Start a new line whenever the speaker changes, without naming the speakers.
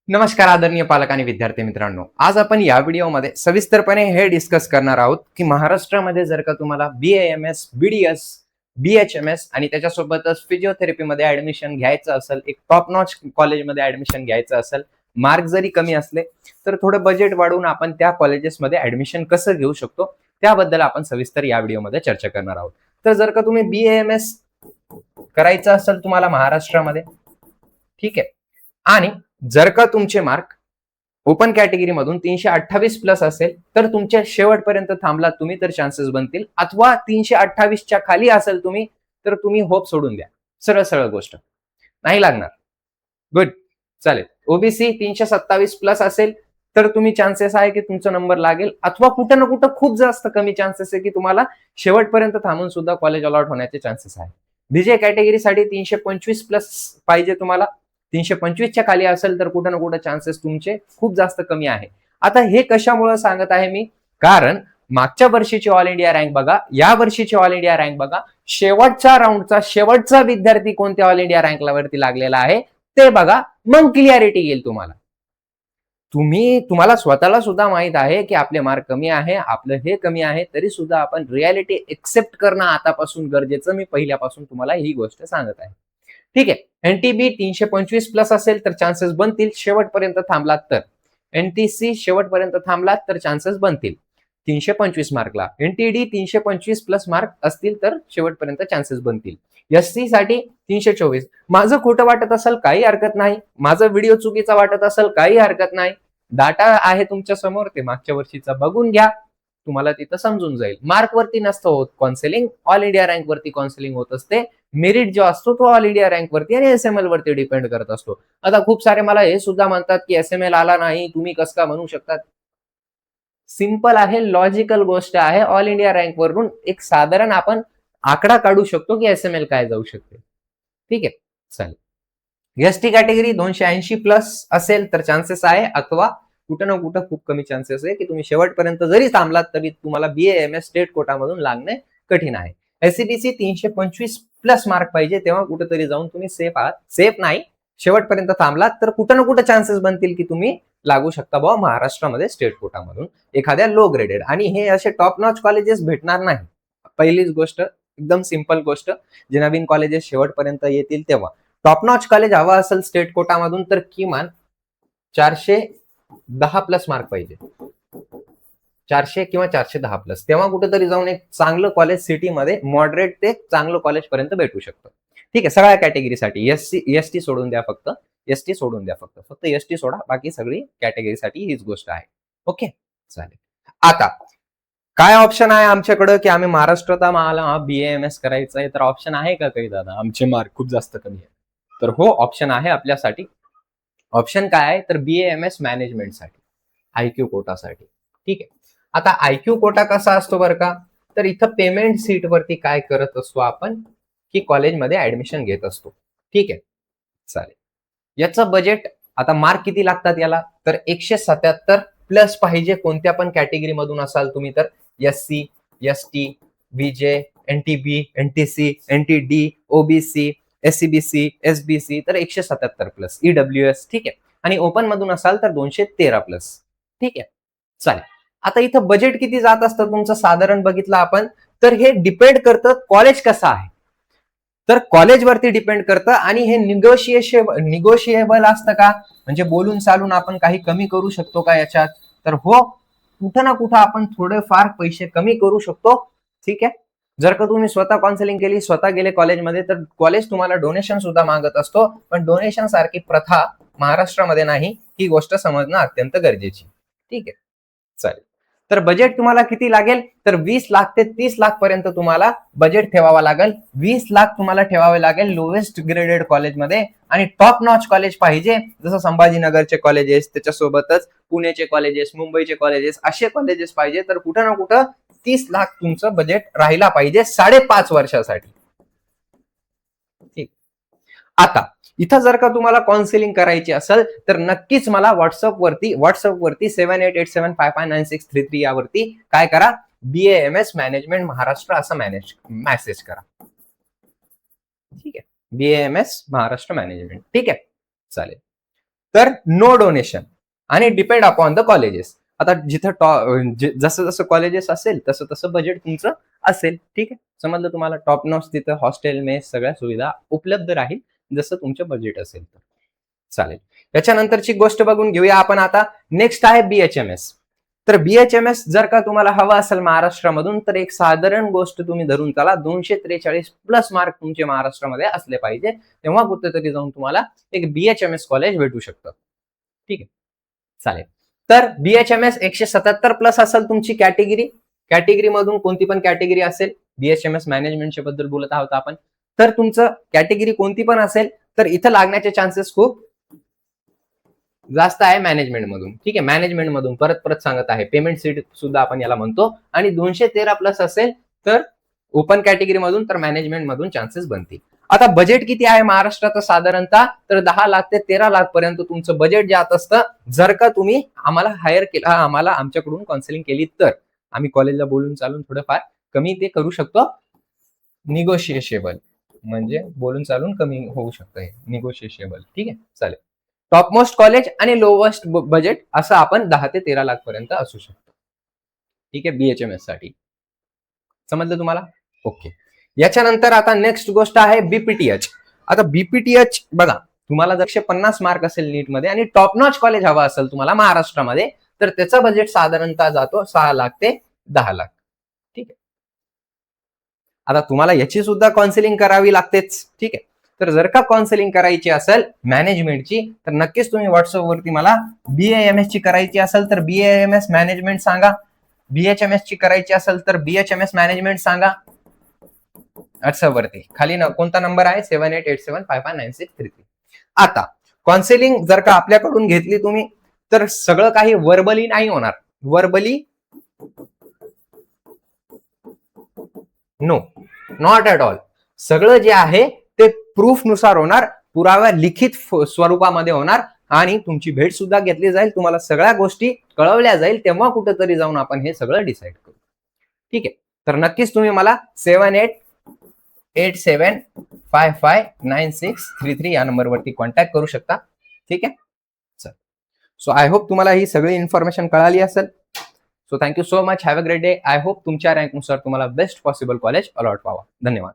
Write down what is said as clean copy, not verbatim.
नमस्कार आदरणीय पालक आणि विद्यार्थी मित्रांनो, आज आपण या व्हिडिओमध्ये सविस्तरपणे हे डिस्कस करणार आहोत की महाराष्ट्रामध्ये जर का तुम्हाला BAMS, BDS, BHMS आणि त्याच्यासोबतच फिजिओथेरपीमध्ये ऍडमिशन घ्यायचं असेल, एक टॉप नॉच कॉलेजमध्ये ऍडमिशन घ्यायचं असेल, मार्क जरी कमी असले तर थोडं बजेट वाढवून आपण त्या कॉलेजेसमध्ये ऍडमिशन कसं घेऊ शकतो त्याबद्दल आपण सविस्तर या व्हिडिओमध्ये चर्चा करणार आहोत. तर जर का तुम्ही BAMS करायचं असेल तुम्हाला महाराष्ट्रामध्ये, ठीक आहे, आणि जर का तुमचे मार्क ओपन कॅटेगरी मधून 328 प्लस असेल तर तुमच्या शेवटपर्यंत थांबलात तुम्ही तर चान्सेस बनतील, अथवा 328च्या खाली असेल तुम्ही तर तुम्ही होप सोडून द्या. सरळ सरळ गोष्ट नाही लागणार. गुड, चालेल. ओबीसी 327 प्लस असेल तर तुम्ही चान्सेस आहे की तुमचा नंबर लागेल, अथवा कुठं ना कुठं खूप जास्त कमी चान्सेस आहे की तुम्हाला शेवटपर्यंत थांबून सुद्धा कॉलेज अलॉट होण्याचे चान्सेस आहे. बीजे कॅटेगरीसाठी 325 प्लस पाहिजे तुम्हाला, 325च्या खाली असेल तर कुठं ना कुठं चान्सेस तुमचे खूप जास्त कमी आहे. आता हे कशामुळे सांगत आहे मी, कारण मागच्या वर्षीची ऑल इंडिया रँक बघा, या वर्षीची ऑल इंडिया रँक बघा, शेवटच्या राऊंडचा शेवटचा विद्यार्थी कोणत्या ऑल इंडिया रँकला वरती लागलेला आहे ते बघा, मग क्लिअरिटी येईल तुम्हाला. तुम्हाला स्वतःला सुद्धा माहित आहे की आपले मार्क कमी आहे, आपलं हे कमी आहे, तरी सुद्धा आपण रियालिटी एक्सेप्ट करणं आतापासून गरजेचं मी पहिल्यापासून तुम्हाला ही गोष्ट सांगत आहे. ठीक आहे. एनटीबी 325 प्लस असेल तर चान्सेस बनतील शेवटपर्यंत थांबलात तर. एनटीसी शेवटपर्यंत थांबलात तर चान्सेस बनतील 325 मार्कला. एनटीडी 325 प्लस मार्क असतील तर शेवटपर्यंत चान्सेस बनतील. एससी साठी 324. माझं खोटं वाटत असेल काही हरकत नाही, माझा व्हिडिओ चुकीचा वाटत असेल काही हरकत नाही. डाटा आहे तुमच्या समोर, ते मागच्या वर्षीचा बघून घ्या, तुम्हाला तिथं समजून जाईल. मार्क वरती नसतं होत काउन्सिलिंग, ऑल इंडिया रँक वरती काउन्सिलिंग होत असते. मेरिट जो असतो तो ऑल इंडिया रँक वरती आणि एसएमएल वरती डिपेंड करत असतो. आता खूप सारे मला हे सुद्धा म्हणतात की एसएमएल आला नाही, तुम्ही कसं का म्हणू शकतात. सिंपल आहे, लॉजिकल गोष्ट आहे. ऑल इंडिया रँक वरून एक साधारण आपण आकडा काढू शकतो की एसएमएल काय जाऊ शकते. ठीक आहे, चालेल. एसटी कॅटेगरी 280 प्लस असेल तर चान्सेस आहे, अथवा कुठं ना कुठं खूप कमी चान्सेस आहे की तुम्ही शेवटपर्यंत जरी थांबलात तरी तुम्हाला BAMS स्टेट कोटामधून लागणे कठीण आहे. एससीबीसी 325 प्लस मार्क पाहिजे, तेव्हा कुठेतरी जाऊन तुम्ही सेफ आहात. सेफ नाही, शेवटपर्यंत थांबलात तर कुठं ना कुठं चान्सेस बनतील की तुम्ही लागू शकता बाबा महाराष्ट्रामध्ये स्टेट कोटामधून एखाद्या लो ग्रेडेड. आणि हे असे टॉप नॉच कॉलेजेस भेटणार नाही. पहिलीच गोष्ट, एकदम सिंपल गोष्ट, जे नवीन कॉलेजेस शेवटपर्यंत येतील तेव्हा. टॉप नॉच कॉलेज हवा असेल स्टेट कोटामधून तर किमान 410 प्लस मार्क पाहिजे, 400 किंवा 410 प्लस, तेव्हा कुठेतरी जाऊन एक चांगलं कॉलेज सिटीमध्ये मॉडरेट ते चांगलं कॉलेज पर्यंत भेटू शकतं. ठीक आहे, सगळ्या कॅटेगरीसाठी. एसटी सोडून द्या, फक्त एसटी सोडून द्या, फक्त एसटी सोडा, बाकी सगळी कॅटेगरीसाठी हीच गोष्ट आहे. ओके, चालेल. आता काय ऑप्शन आहे आमच्याकडे की आम्ही महाराष्ट्रात आम्हाला BAMS करायचं आहे, तर ऑप्शन आहे का काही दादा, आमचे मार्क खूप जास्त कमी आहे? तर हो, ऑप्शन आहे आपल्यासाठी. ऑप्शन काय आहे तर BAMS मॅनेजमेंटसाठी, IQ कोटासाठी. ठीक आहे. आता IQ कोटा कसा असतो बरं का, तर इथं पेमेंट सीट वरती काय करत असतो आपण की कॉलेजमध्ये ऍडमिशन घेत असतो. ठीक आहे, चालेल. याचं बजेट, आता मार्क किती लागतात याला, तर 177 प्लस पाहिजे कोणत्या पण कॅटेगरी मधून असाल तुम्ही तर. एससी, एसटी, बीजे, NTB, NTC, NTD, OBC, SCBC, SBC तर 177 प्लस. ईडब्ल्यूएस, ठीक आहे. आणि ओपन मधून असाल तर 213 प्लस. ठीक आहे, चालेल. आता इथं बजेट किती जात असतं तुमचं साधारण बघितलं आपण, तर हे डिपेंड करतं कॉलेज कसं आहे, तर कॉलेजवरती डिपेंड करतं. आणि हे निगोशिएबल असतं का, म्हणजे बोलून चालून आपण काही कमी करू शकतो का याच्यात, तर हो, कुठं ना कुठं आपण थोडेफार पैसे कमी करू शकतो. ठीक आहे. जर का तुम्ही स्वतः काउन्सिलिंग केली, स्वतः गेले कॉलेजमध्ये, तर कॉलेज तुम्हाला डोनेशन सुद्धा मागत असतो, पण डोनेशन सारखी प्रथा महाराष्ट्रामध्ये नाही, ही गोष्ट समजणं अत्यंत गरजेची. ठीक आहे, चालेल. तर बजेट तुम्हाला किती लागेल, तर 20 लाख ते 30 लाख पर्यंत तुम्हाला बजेट ठेवावा लागेल. 20 लाख तुम्हाला ठेवावे लागेल लोएस्ट ग्रेडेड कॉलेजमध्ये. आणि टॉप नॉच कॉलेज पाहिजे, जसं संभाजीनगरचे कॉलेजेस, त्याच्यासोबतच पुण्याचे कॉलेजेस, मुंबईचे कॉलेजेस, असे कॉलेजेस पाहिजे. तर कुठं ना कुठं 30 लाख तुमचं बजेट राहिला पाहिजे 5.5 वर्षासाठी. ठीक. आता इथं जर का तुम्हाला काउन्सिलिंग करायची असेल तर नक्कीच मला व्हॉट्सअपवरती 7887559633 यावरती काय करा, BAMS मॅनेजमेंट महाराष्ट्र असं मेसेज करा. ठीक आहे, BAMS महाराष्ट्र मॅनेजमेंट. ठीक आहे, चालेल. तर नो डोनेशन आणि डिपेंड अपॉन द कॉलेजेस. आता जिथं जसं जसं कॉलेजेस असेल तसं तसं बजेट तुमचं असेल. ठीक आहे, समजलं तुम्हाला. टॉप नॉच तिथं हॉस्टेल मेस सगळ्या सुविधा उपलब्ध राहील जसं तुमचं बजेट असेल तर. चालेल, त्याच्यानंतरची गोष्ट बघून घेऊया आपण आता. नेक्स्ट आहे BHMS. तर BHMS जर का तुम्हाला हवा असेल महाराष्ट्रामधून तर एक साधारण गोष्ट तुम्ही धरून चला, 243 प्लस मार्क तुमचे महाराष्ट्रामध्ये असले पाहिजे, तेव्हा कुठेतरी जाऊन तुम्हाला एक BHMS कॉलेज भेटू शकतं. ठीक आहे, चालेल. तर BHMS 177 प्लस असेल तुमची कॅटेगरी मधून कोणती पण कॅटेगरी असेल, BHMS मॅनेजमेंटच्या बद्दल बोलत आहोत आपण, तर तुमचं कॅटेगरी कोणती पण असेल तर इथं लागण्याचे चान्सेस खूप जास्त आहे मॅनेजमेंट मधून. ठीक आहे, मॅनेजमेंट मधून परत सांगत आहे, पेमेंट सीट सुद्धा आपण याला म्हणतो. आणि 213 प्लस असेल तर ओपन कॅटेगरी मधून, तर मॅनेजमेंट मधून चान्सेस बनतील. आता बजेट किती आहे महाराष्ट्रात साधारणतः, तर 10 लाख ते 13 लाख पर्यंत तुमचं बजेट जात असतं. जर का तुम्ही आम्हाला हायर केलं, आम्हाला आमच्याकडून काउन्सिलिंग केली तर आम्ही कॉलेजला बोलून चालून थोडंफार कमी ते करू शकतो. निगोशिएशेबल म्हणजे बोलून चालून कमी होऊ शकतं, हे निगोशिएशेबल. ठीक आहे, चालेल. टॉपमोस्ट कॉलेज आणि लोवेस्ट बजेट असं आपण 10 ते 13 लाख पर्यंत असू शकतो. ठीक आहे, BHMS साठी. समजलं तुम्हाला? ओके. याच्यानंतर आता नेक्स्ट गोष्ट आहे BPTH. आता BPTH बघा, तुम्हाला जर 150 मार्क असेल नीट मध्ये आणि टॉप नॉच कॉलेज हवा असेल तुम्हाला महाराष्ट्रामध्ये, तर त्याचा बजेट साधारणतः जातो 6 लाख ते 10 लाख. ठीक आहे, आता तुम्हाला याची सुद्धा काउन्सिलिंग करावी लागतेच. ठीक आहे, तर जर का काउन्सिलिंग करायची असेल मॅनेजमेंटची तर नक्कीच तुम्ही व्हॉट्सअपवरती मला BAMS ची करायची असेल तर BAMS मॅनेजमेंट सांगा, BHMS ची करायची असेल तर BHMS मॅनेजमेंट सांगा. व्हॉट्सअपवरती खाली कोणता नंबर आहे, 7887559633. आता काउन्सिलिंग जर का आपल्याकडून घेतली तुम्ही तर सगळं काही वर्बली नाही होणार. Verbally no, not at all. सगळं जे आहे ते प्रूफ नुसार होणार, पुराव्या लिखित स्वरूपामध्ये होणार आणि तुमची भेट सुद्धा घेतली जाईल, तुम्हाला सगळ्या गोष्टी कळवल्या जाईल, तेव्हा कुठेतरी जाऊन आपण हे सगळं डिसाईड करू. ठीक आहे, तर नक्कीच तुम्ही मला 7887559633 या नंबरवरती कॉन्टॅक्ट करू शकता. ठीक आहे, चल. सो आय होप तुम्हाला ही सगळी इन्फॉर्मेशन कळाली असेल. So thank you so much, have a great day. I hope तुमच्या रँकनुसार तुम्हाला बेस्ट पॉसिबल कॉलेज अलॉट व्हावा. धन्यवाद.